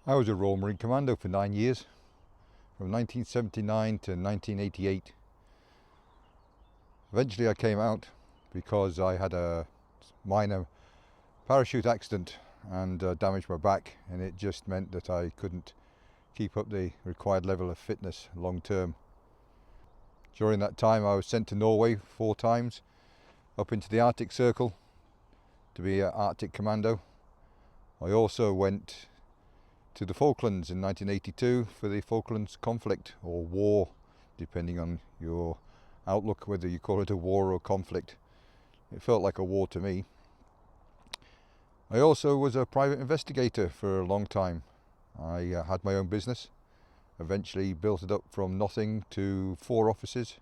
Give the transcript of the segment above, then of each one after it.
I was a Royal Marine Commando for 9 years, from 1979 to 1988. Eventually I came out because I had a minor parachute accident and damaged my back, and it just meant that I couldn't keep up the required level of fitness long term. During that time I was sent to Norway 4 times, up into the Arctic Circle to be an Arctic commando. I also went to the Falklands in 1982 for the Falklands conflict, or war, depending on your outlook, whether you call it a war or a conflict. It felt like a war to me. I also was a private investigator for a long time. I had my own business, eventually built it up from nothing to 4 offices,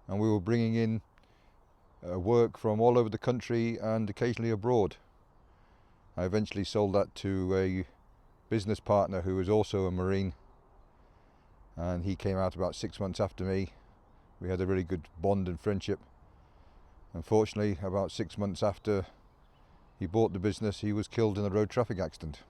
and we were bringing in work from all over the country and occasionally abroad. I eventually sold that to a business partner who was also a Marine, and he came out about 6 months after me. We had a really good bond and friendship. Unfortunately, about 6 months after he bought the business, he was killed in a road traffic accident.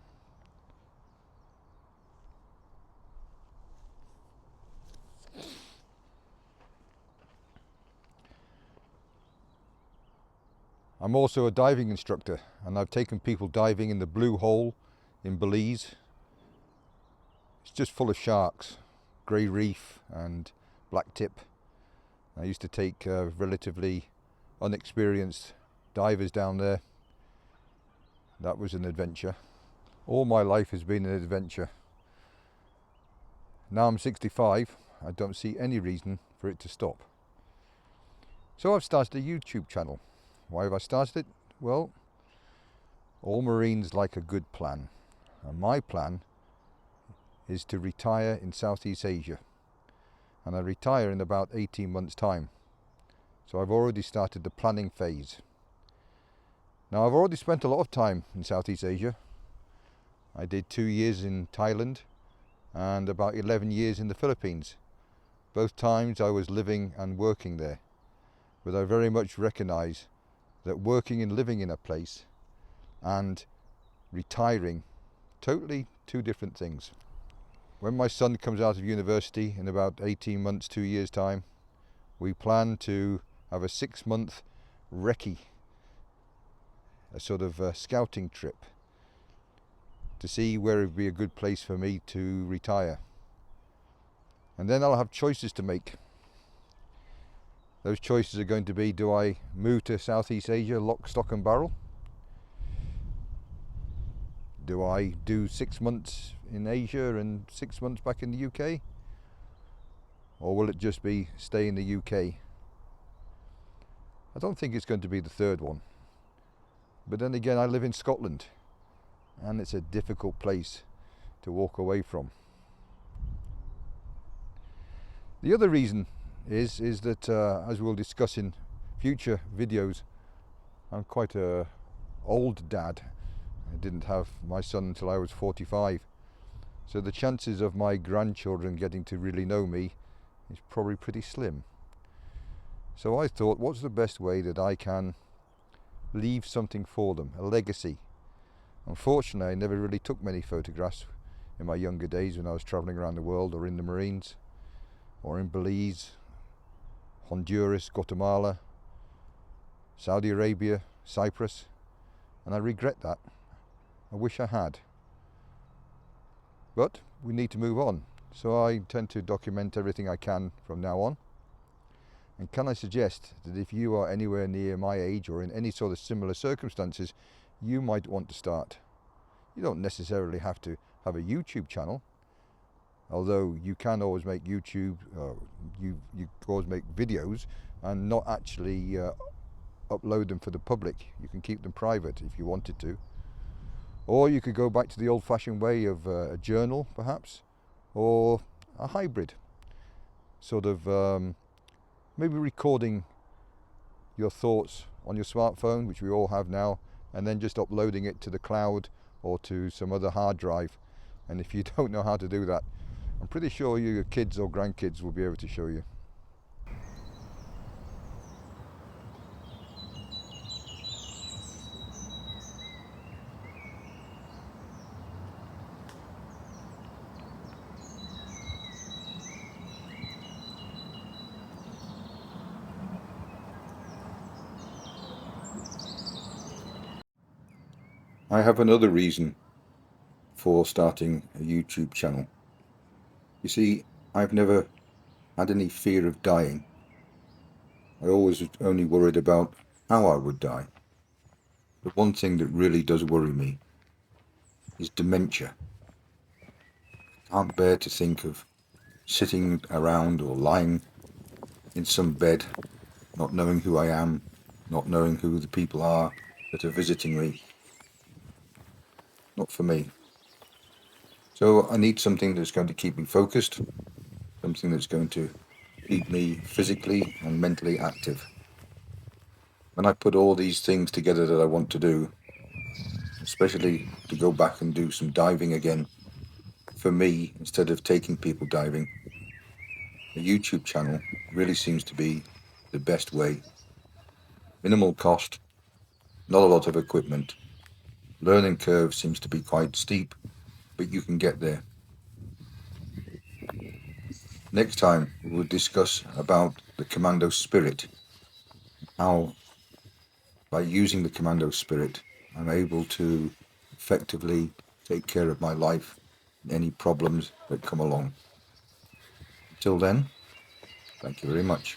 I'm also a diving instructor, and I've taken people diving in the Blue Hole in Belize. It's just full of sharks, grey reef and black tip. I used to take relatively unexperienced divers down there. That was an adventure. All my life has been an adventure. Now I'm 65, I don't see any reason for it to stop. So I've started a YouTube channel. Why have I started it? Well, all Marines like a good plan. And my plan is to retire in Southeast Asia. And I retire in about 18 months' time. So I've already started the planning phase. Now I've already spent a lot of time in Southeast Asia. I did 2 years in Thailand and about 11 years in the Philippines. Both times I was living and working there. But I very much recognise that working and living in a place and retiring, totally 2 different things. When my son comes out of university in about 18 months, 2 years time, we plan to have a 6-month recce, a sort of a scouting trip, to see where it would be a good place for me to retire. And then I'll have choices to make. Those choices are going to be, do I move to Southeast Asia lock, stock and barrel? Do I do 6 months in Asia and 6 months back in the UK? Or will it just be stay in the UK? I don't think it's going to be the third one. But then again, I live in Scotland, and it's a difficult place to walk away from. The other reason is that, as we'll discuss in future videos, I'm quite a old dad. I didn't have my son until I was 45. So the chances of my grandchildren getting to really know me is probably pretty slim. So I thought, what's the best way that I can leave something for them, a legacy? Unfortunately, I never really took many photographs in my younger days when I was travelling around the world, or in the Marines, or in Belize, Honduras, Guatemala, Saudi Arabia, Cyprus, and I regret that. I wish I had. But we need to move on, so I intend to document everything I can from now on. And can I suggest that if you are anywhere near my age or in any sort of similar circumstances, you might want to start. You don't necessarily have to have a YouTube channel, although you can always make YouTube, you always make videos and not actually upload them for the public. You can keep them private if you wanted to. Or you could go back to the old-fashioned way of a journal, perhaps, or a hybrid, sort of maybe recording your thoughts on your smartphone, which we all have now, and then just uploading it to the cloud or to some other hard drive. And if you don't know how to do that, I'm pretty sure your kids or grandkids will be able to show you. I have another reason for starting a YouTube channel. You see, I've never had any fear of dying. I always only worried about how I would die. But one thing that really does worry me is dementia. I can't bear to think of sitting around or lying in some bed, not knowing who I am, not knowing who the people are that are visiting me. Not for me. So I need something that's going to keep me focused, something that's going to keep me physically and mentally active. When I put all these things together that I want to do, especially to go back and do some diving again, for me, instead of taking people diving, a YouTube channel really seems to be the best way. Minimal cost, not a lot of equipment. Learning curve seems to be quite steep, but you can get there. Next time we will discuss about the commando spirit, how by using the commando spirit I'm able to effectively take care of my life and any problems that come along. Until then, thank you very much.